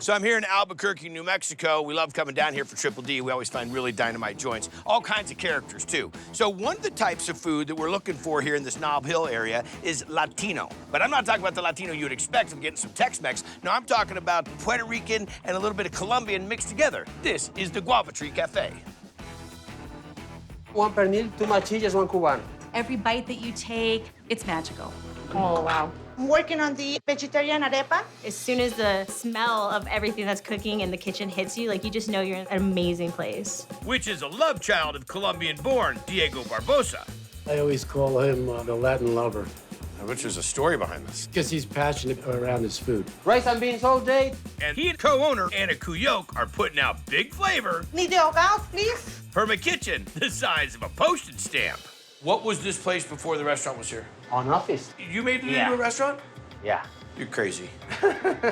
So I'm here in Albuquerque, New Mexico. We love coming down here for Triple D. We always find really dynamite joints. All kinds of characters, too. So one of the types of food that we're looking for here in this Nob Hill area is Latino. But I'm not talking about the Latino you'd expect of getting some Tex-Mex. No, I'm talking about Puerto Rican and a little bit of Colombian mixed together. This is the Guava Tree Cafe. One pernil, two machillas, one cubano. Every bite that you take, it's magical. Oh, wow. I'm working on the vegetarian arepa. As soon as the smell of everything that's cooking in the kitchen hits you, like, you just know you're in an amazing place. Which is a love child of Colombian-born Diego Barbosa. I always call him the Latin lover Which is a story behind this. because he's passionate around his food. Rice and beans all day. And he and co-owner Anna Kuyok are putting out big flavor Need the hogao, please? from a kitchen the size of a postage stamp. What was this place before the restaurant was here? On office. You made it Yeah. into a restaurant? Yeah. You're crazy.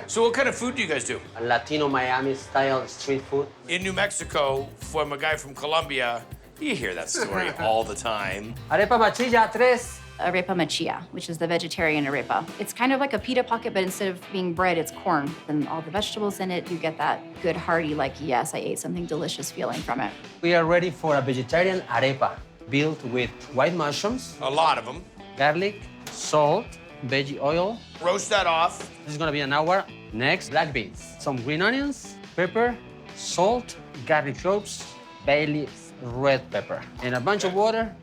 So what kind of food do you guys do? A Latino Miami style street food. In New Mexico, from a guy from Colombia, you hear that story all the time. Arepa machilla, tres. Arepa Machilla, which is the vegetarian arepa. It's kind of like a pita pocket, but instead of being bread, it's corn. And all the vegetables in it, you get that good hearty, like, yes, I ate something delicious feeling from it. We are ready for a vegetarian arepa built with white mushrooms, A lot of them. garlic, salt, veggie oil. Roast that off. This is gonna be an hour. Next, black beans, some green onions, pepper, salt, garlic cloves, bay leaves, red pepper, and a bunch of water.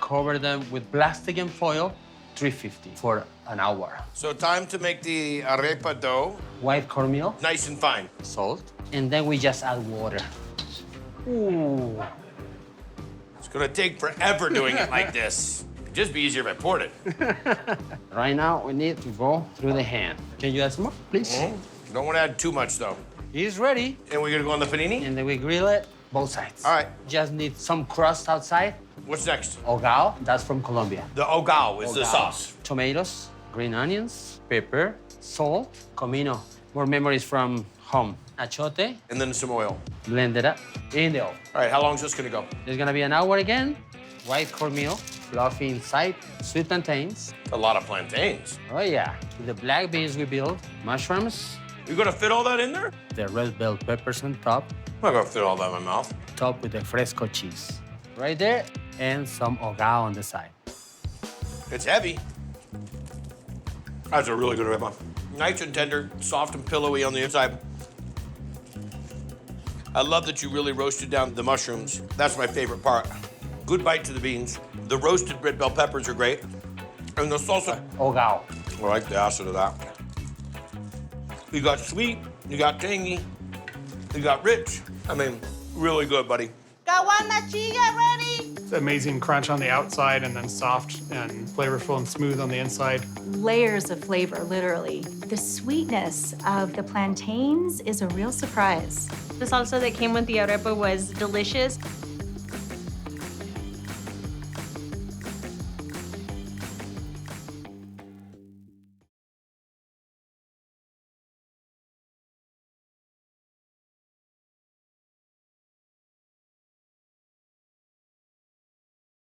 Cover them with plastic and foil, 350 for an hour. So time to make the arepa dough. White cornmeal, Nice and fine. salt, and then we just add water. Ooh. It's gonna take forever doing it like this. It'd just be easier if I poured it. Right now, we need to go through the hand. Can you add some more, please? Don't want to add too much, though. It's ready. And we're gonna go on the panini? And then we grill it both sides. All right. Just need some crust outside. What's next? Hogao, that's from Colombia. The hogao is the Hogao. sauce. Tomatoes, green onions, pepper, salt, comino. More memories from home. Achote, And then some oil. blend it up in the oven. All right, how long is this gonna go? There's gonna be an hour again. White cornmeal, fluffy inside, sweet plantains. A lot of plantains. Oh yeah. The black beans we build, mushrooms, You gonna fit all that in there? the red bell peppers on top, I'm not gonna fit all that in my mouth. topped with the fresco cheese. Right there, and some hogao on the side. It's heavy. That's a really good arepa. Nice and tender, soft and pillowy on the inside. I love that you really roasted down the mushrooms. That's my favorite part. Good bite to the beans. The roasted red bell peppers are great. And the salsa. Hogao. I like the acid of that. You got sweet, you got tangy, you got rich. I mean, really good, buddy. Got one machilla ready? It's amazing crunch on the outside and then soft and flavorful and smooth on the inside. Layers of flavor, literally. The sweetness of the plantains is a real surprise. The salsa that came with the arepa was delicious.